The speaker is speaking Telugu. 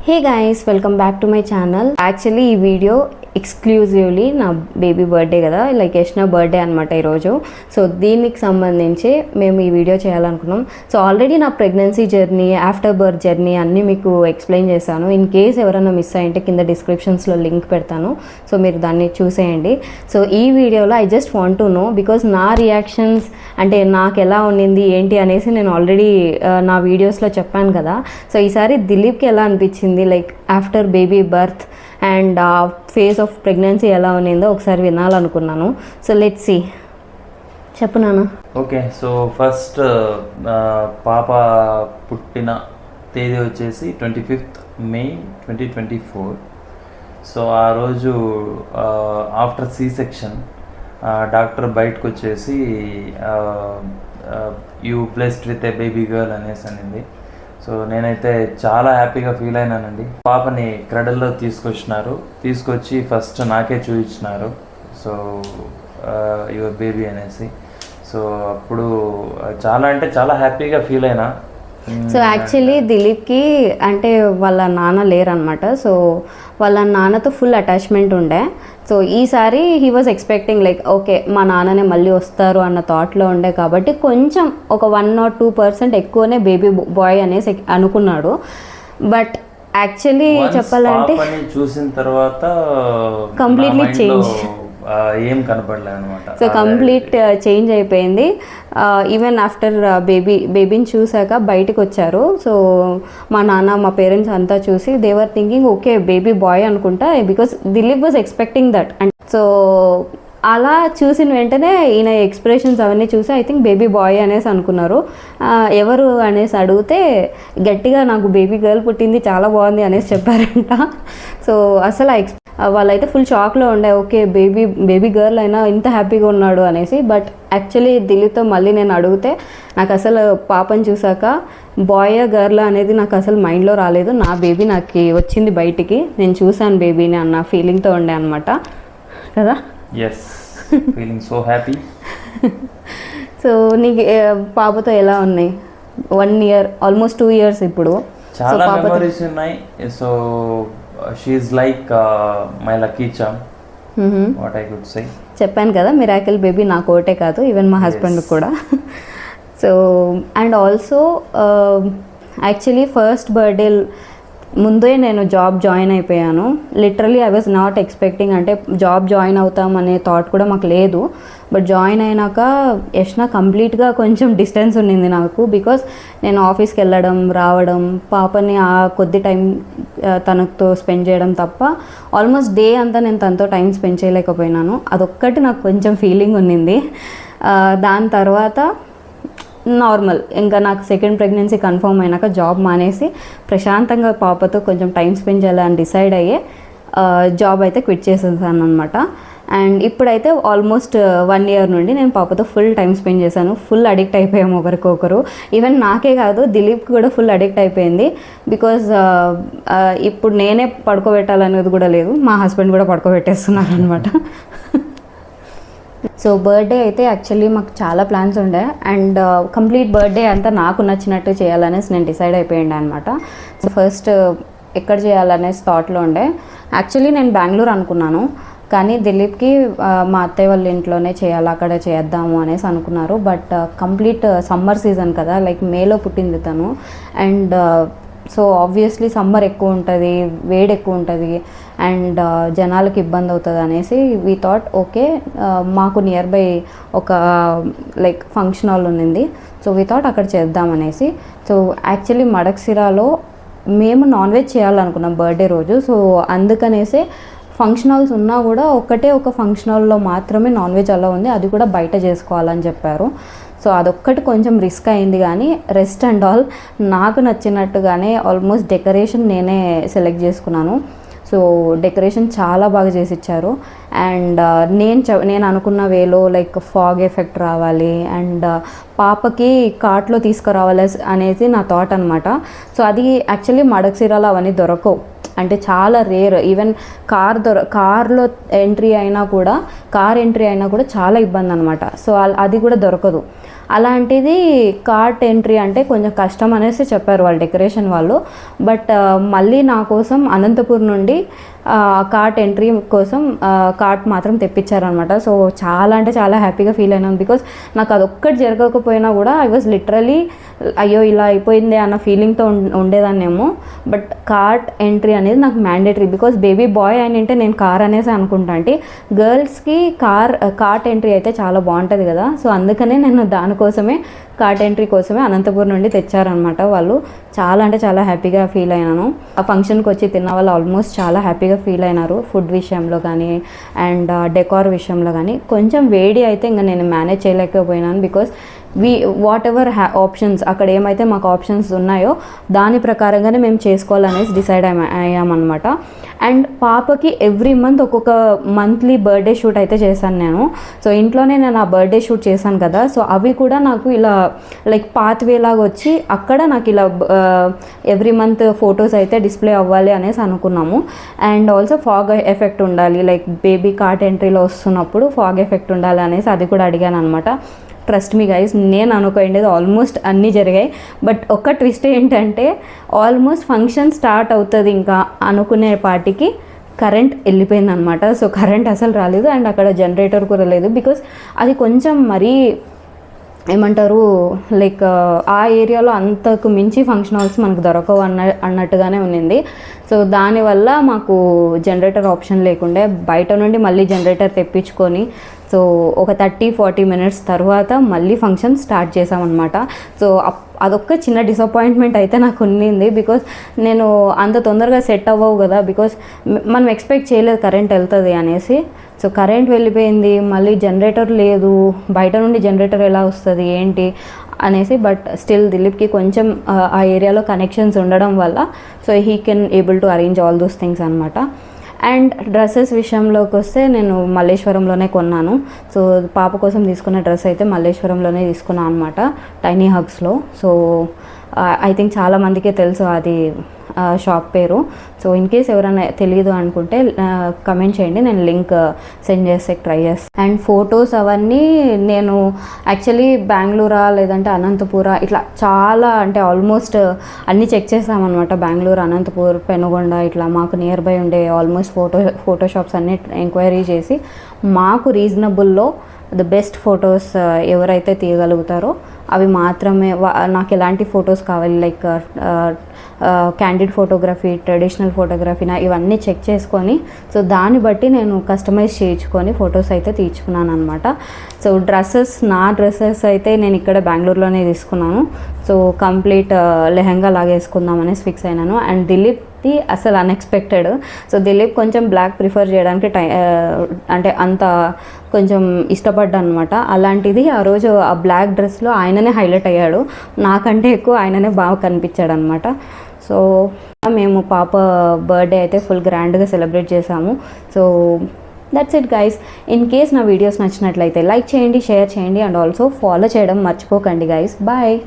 Hey guys, welcome back to my channel. Actually ఈ వీడియో ఎక్స్క్లూజివ్లీ నా బేబీ బర్త్డే కదా, లైక్ యష్నా బర్త్డే అనమాట ఈరోజు. సో దీనికి సంబంధించి మేము ఈ వీడియో చేయాలనుకున్నాం. సో ఆల్రెడీ నా pregnancy journey, after birth journey అన్నీ మీకు ఎక్స్ప్లెయిన్ చేశాను. ఇన్ కేస్ ఎవరైనా మిస్ అయ్యింటే కింద డిస్క్రిప్షన్స్లో లింక్ పెడతాను, సో మీరు దాన్ని చూసేయండి. సో ఈ వీడియోలో I just want to know, because నా రియాక్షన్స్ అంటే నాకు ఎలా ఉండింది ఏంటి అనేసి నేను ఆల్రెడీ నా వీడియోస్లో చెప్పాను కదా. సో ఈసారి దిలీప్కి ఎలా అనిపించింది, like after baby birth and phase of pregnancy ఎలా ఉన్నిందో ఒకసారి వినాలనుకున్నాను. So let's see. చెప్పు నాన్న. ఓకే, సో ఫస్ట్ పాప పుట్టిన తేదీ వచ్చేసి 25th May 2024. సో ఆ రోజు ఆఫ్టర్ సి సెక్షన్ డాక్టర్ బయటకు వచ్చేసి you blessed with a baby girl అనేసి అనింది. సో నేనైతే చాలా హ్యాపీగా ఫీల్ అయినానండి. పాపని క్రెడల్లో తీసుకొచ్చి ఫస్ట్ నాకే చూపించినారు. సో యువర్ బేబీ అనేసి. సో అప్పుడు చాలా హ్యాపీగా ఫీల్ అయినా. సో యాక్చువల్లీ దిలీప్కి అంటే వాళ్ళ నాన్న లేరనమాట. సో వాళ్ళ నాన్నతో ఫుల్ అటాచ్మెంట్ ఉండే. సో ఈసారి he was expecting like okay మా నాన్ననే మళ్ళీ వస్తారు అన్న థాట్లో ఉండే, కాబట్టి కొంచెం ఒక 1 or 2% ఎక్కువనే బేబీ బాయ్ అనేసి అనుకున్నాడు. బట్ యాక్చువల్లీ చెప్పాలంటే చూసిన తర్వాత కంప్లీట్లీ చేంజ్, ఏం కనపడలేదు అనమాట. సో కంప్లీట్ చేంజ్ అయిపోయింది. ఈవెన్ ఆఫ్టర్ బేబీని చూసాక బయటకు వచ్చారు. సో మా నాన్న మా పేరెంట్స్ అంతా చూసి దేవర్ థింకింగ్ ఓకే బేబీ బాయ్ అనుకుంటా, because Dilip was expecting that. And so అలా చూసిన వెంటనే ఈయన ఎక్స్ప్రెషన్స్ అవన్నీ చూసి ఐ థింక్ బేబీ బాయ్ అనేసి అనుకున్నారు. ఎవరు అనేసి అడిగితే గట్టిగా నాకు బేబీ గర్ల్ పుట్టింది చాలా బాగుంది అనేసి చెప్పారంట. సో అసలు వాళ్ళైతే ఫుల్ షాక్లో ఉండే, ఓకే బేబీ గర్ల్ అయినా ఇంత హ్యాపీగా ఉన్నాడు అనేసి. బట్ యాక్చువల్లీ దిలీప్తో మళ్ళీ నేను అడిగితే నాకు అసలు పాపని చూసాక బాయ్ గర్ల్ అనేది నాకు అసలు మైండ్లో రాలేదు. నా బేబీ నాకు వచ్చింది బయటికి, నేను చూశాను బేబీని అన్న ఫీలింగ్తో ఉండే అనమాట కదా. Yes, feeling so happy. So నీకు పాపతో ఎలా ఉన్నాయి? 1 year, ఆల్మోస్ట్ 2 years ఇప్పుడు. చాలా మెమరీస్ ఉన్నాయి. So she's like my lucky charm, what I could say. చెప్పాను కదా మిరాకిల్ బేబీ నాకు ఒకటే కాదు, ఈవెన్ మా హస్బెండ్ కూడా. So and also actually first birthday ముందే నేను జాబ్ జాయిన్ అయిపోయాను. Literally I was not expecting, అంటే జాబ్ జాయిన్ అవుతాం అనే థాట్ కూడా మాకు లేదు. బట్ జాయిన్ అయినాక యష్నా కంప్లీట్గా కొంచెం డిస్టెన్స్ ఉన్నింది నాకు, బికాస్ నేను ఆఫీస్కి వెళ్ళడం రావడం, పాపని ఆ కొద్ది టైం తనతో స్పెండ్ చేయడం తప్ప ఆల్మోస్ట్ డే అంతా నేను తనతో టైం స్పెండ్ చేయలేకపోయినాను. అదొక్కటి నాకు కొంచెం ఫీలింగ్ ఉన్నింది. దాని తర్వాత నార్మల్ ఇంకా నాకు సెకండ్ ప్రెగ్నెన్సీ కన్ఫర్మ్ అయినాక జాబ్ మానేసి ప్రశాంతంగా పాపతో కొంచెం టైం స్పెండ్ చేయాలని డిసైడ్ అయ్యే జాబ్ అయితే క్విట్ చేసేసాను అనమాట. అండ్ ఇప్పుడైతే ఆల్మోస్ట్ 1 year నుండి నేను పాపతో ఫుల్ టైం స్పెండ్ చేశాను. ఫుల్ అడిక్ట్ అయిపోయాము ఒకరికొకరు. ఈవెన్ నాకే కాదు దిలీప్కి కూడా ఫుల్ అడిక్ట్ అయిపోయింది. బికాజ్ ఇప్పుడు నేనే పడుకోబెట్టాలనేది కూడా లేదు, మా హస్బెండ్ కూడా పడుకోబెట్టేస్తున్నారు అనమాట. సో బర్త్డే అయితే యాక్చువల్లీ మాకు చాలా ప్లాన్స్ ఉండే, అండ్ కంప్లీట్ బర్త్డే అంతా నాకు నచ్చినట్టు చేయాలనేసి నేను డిసైడ్ అయిపోయింది అనమాట. సో ఫస్ట్ ఎక్కడ చేయాలనేసి థాట్లో ఉండే. యాక్చువల్లీ నేను బెంగళూరు అనుకున్నాను, కానీ దిలీప్కి మా అత్తయ్య వాళ్ళ ఇంట్లోనే చేయాలి, అక్కడే చేద్దాము అనేసి అనుకున్నారు. బట్ కంప్లీట్ సమ్మర్ సీజన్ కదా, లైక్ మేలో పుట్టింది తను. అండ్ సో ఆబ్వియస్లీ సమ్మర్ ఎక్కువ ఉంటుంది, వేడి ఎక్కువ ఉంటుంది, అండ్ జనాలకు ఇబ్బంది అవుతుంది అనేసి వీ థాట్ ఓకే మాకు నియర్ బై ఒక లైక్ ఫంక్షన్ హాల్ ఉన్నింది. సో వీ థాట్ అక్కడ చేద్దామనేసి. సో యాక్చువల్లీ మడక్సిరాలో మేము నాన్ వెజ్ చేయాలనుకున్నాం బర్త్డే రోజు. సో అందుకనేసి ఫంక్షన్ హాల్స్ ఉన్నా కూడా ఒక ఫంక్షన్ హాల్లో మాత్రమే నాన్ వెజ్ అలా ఉంది, అది కూడా బయట చేసుకోవాలని చెప్పారు. సో అదొక్కటి కొంచెం రిస్క్ అయింది, కానీ రెస్ట్ అండ్ ఆల్ నాకు నచ్చినట్టుగానే ఆల్మోస్ట్ డెకరేషన్ నేనే సెలెక్ట్ చేసుకున్నాను. సో డెకరేషన్ చాలా బాగా చేసి ఇచ్చారు. అండ్ నేను అనుకున్న వేలో లైక్ ఫాగ్ ఎఫెక్ట్ రావాలి అండ్ పాపకి కార్ట్లో తీసుకురావాలి అనేది నా థాట్ అనమాట. సో అది యాక్చువల్లీ మడక్సిరాలో అవన్నీ దొరకవు, అంటే చాలా రేర్. ఈవెన్ కార్లో ఎంట్రీ అయినా కూడా చాలా ఇబ్బంది అనమాట. సో అది కూడా దొరకదు. అలాంటిది కార్ట్ ఎంట్రీ అంటే కొంచెం కష్టం అనేసి చెప్పారు వాళ్ళు డెకరేషన్ వాళ్ళు. బట్ మళ్ళీ నా కోసం అనంతపూర్ నుండి కార్ట్ ఎంట్రీ కోసం కార్ట్ మాత్రం తెప్పించారనమాట. సో చాలా అంటే చాలా హ్యాపీగా ఫీల్ అయినాను. బికాస్ నాకు అదొక్కటి జరగకపోయినా కూడా ఐ వాజ్ లిటరలీ అయ్యో ఇలా అయిపోయింది అన్న ఫీలింగ్తో ఉండేదాన్నేమో. బట్ కార్ట్ ఎంట్రీ అనేది నాకు మ్యాండేటరీ. బికాస్ బేబీ బాయ్ అని అంటే నేను కార్ అనేసి అనుకుంటా. అంటే గర్ల్స్కి కార్ట్ ఎంట్రీ అయితే చాలా బాగుంటుంది కదా. సో అందుకనే నేను దానికోసమే కార్ట్ ఎంట్రీ కోసమే అనంతపూర్ నుండి తెచ్చారనమాట వాళ్ళు. చాలా అంటే చాలా హ్యాపీగా ఫీల్ అయినాను. ఆ ఫంక్షన్కి వచ్చి తిన్న వాళ్ళు ఆల్మోస్ట్ చాలా హ్యాపీగా ఫీల్ అయినారు. ఫుడ్ విషయంలో కానీ అండ్ డెకార్ విషయంలో కానీ. కొంచెం వేడి అయితే ఇంకా నేను మేనేజ్ చేయలేకపోయినాను. బికాస్ వాట్ ఎవర్ ఆప్షన్స్ అక్కడ ఏమైతే మాకు ఆప్షన్స్ ఉన్నాయో దాని ప్రకారంగానే మేము చేసుకోవాలనేసి డిసైడ్ అయ్యామన్నమాట. అండ్ పాపకి ఎవ్రీ మంత్ ఒక్కొక్క మంత్లీ బర్త్డే షూట్ అయితే చేశాను నేను. సో ఇంట్లోనే నేను ఆ బర్త్డే షూట్ చేశాను కదా. సో అవి కూడా నాకు ఇలా లైక్ పాత్వే లాగా వచ్చి అక్కడ నాకు ఇలా ఎవ్రీ మంత్ ఫొటోస్ అయితే డిస్ప్లే అవ్వాలి అనేసి అనుకున్నాము. అండ్ ఆల్సో ఫాగ్ ఎఫెక్ట్ ఉండాలి, లైక్ బేబీ కార్ట్ ఎంట్రీలో వస్తున్నప్పుడు ఫాగ్ ఎఫెక్ట్ ఉండాలి అనేసి అది కూడా అడిగాను అనమాట. ట్రస్ట్ మీ గైస్, నేను అనుకోండేది ఆల్మోస్ట్ అన్నీ జరిగాయి. బట్ ఒక్క ట్విస్ట్ ఏంటంటే ఆల్మోస్ట్ ఫంక్షన్ స్టార్ట్ అవుతుంది ఇంకా అనుకునే పాటికి కరెంట్ వెళ్ళిపోయింది అనమాట. సో కరెంట్ అసలు రాలేదు అండ్ అక్కడ జనరేటర్ కూడా లేదు. బికాస్ అది కొంచెం మరీ ఏమంటారు లైక్ ఆ ఏరియాలో అంతకు మించి ఫంక్షన్ హాల్స్ మనకు దొరకవు అన్నట్టుగానే ఉన్నింది. సో దానివల్ల మాకు జనరేటర్ ఆప్షన్ లేకుండే బయట నుండి మళ్ళీ జనరేటర్ తెప్పించుకొని సో ఒక 30-40 మినిట్స్ తర్వాత మళ్ళీ ఫంక్షన్ స్టార్ట్ చేసామన్నమాట. సో అదొక్క చిన్న డిసప్పాయింట్మెంట్ అయితే నాకు ఉన్నింది. బికాస్ నేను అంత తొందరగా సెట్ అవ్వవు కదా. బికాస్ మనం ఎక్స్పెక్ట్ చేయలేదు కరెంట్ వెళ్తుంది అనేసి. సో కరెంట్ వెళ్ళిపోయింది, మళ్ళీ జనరేటర్ లేదు, బయట నుండి జనరేటర్ ఎలా వస్తుంది ఏంటి అనేసి. బట్ స్టిల్ దిలీప్కి కొంచెం ఆ ఏరియాలో కనెక్షన్స్ ఉండడం వల్ల so he can able to arrange all those things అనమాట. అండ్ డ్రెస్సెస్ విషయంలోకి వస్తే నేను మల్లేశ్వరంలోనే కొన్నాను. సో పాప కోసం తీసుకున్న డ్రెస్ అయితే మల్లేశ్వరంలోనే తీసుకున్నాను అనమాట, టైనీ హగ్స్లో. సో ఐ థింక్ చాలామందికే తెలుసు అది షాప్ పేరు. సో ఇన్ కేస్ ఎవరైనా తెలియదు అనుకుంటే కమెంట్ చేయండి, నేను లింక్ సెండ్ చేస్తే ట్రై చేస్తాను. అండ్ ఫొటోస్ అవన్నీ నేను యాక్చువల్లీ బెంగళూరా లేదంటే అనంతపురా ఇట్లా చాలా అంటే ఆల్మోస్ట్ అన్నీ చెక్ చేసామన్నమాట. బెంగళూరు, అనంతపూర్, పెనుగొండ ఇట్లా మాకు నియర్ బై ఉండే ఆల్మోస్ట్ ఫోటో షాప్స్ అన్నీ ఎంక్వైరీ చేసి మాకు రీజనబుల్లో ద బెస్ట్ ఫొటోస్ ఎవరైతే తీయగలుగుతారో అవి మాత్రమే నాకు ఎలాంటి ఫొటోస్ కావాలి లైక్ క్యాండిడ్ ఫోటోగ్రఫీ, ట్రెడిషనల్ ఫోటోగ్రఫీనా ఇవన్నీ చెక్ చేసుకొని సో దాన్ని బట్టి నేను కస్టమైజ్ చేయించుకొని ఫొటోస్ అయితే తీర్చుకున్నాను అనమాట. సో నా డ్రెస్సెస్ అయితే నేను ఇక్కడ బెంగళూరులోనే తీసుకున్నాను. సో కంప్లీట్ లెహంగా లాగా వేసుకుందామని ఫిక్స్ అయినాను. అండ్ దిలీప్ది అసలు అన్ఎక్స్పెక్టెడ్. సో దిలీప్ కొంచెం బ్లాక్ ప్రిఫర్ చేయడానికి అంటే అంత కొంచెం ఇష్టపడ్డా అనమాట. అలాంటిది ఆ రోజు ఆ బ్లాక్ డ్రెస్లో ఆయననే హైలైట్ అయ్యాడు, నాకంటే ఎక్కువ ఆయననే బాగా కనిపించాడు అనమాట. సో మేము పాప బర్త్డే అయితే ఫుల్ గ్రాండ్గా సెలబ్రేట్ చేసాము. So that's it guys. In case నా వీడియోస్ నచ్చినట్లయితే లైక్ చేయండి, షేర్ చేయండి అండ్ ఆల్సో ఫాలో చేయడం మర్చిపోకండి గైస్. బాయ్.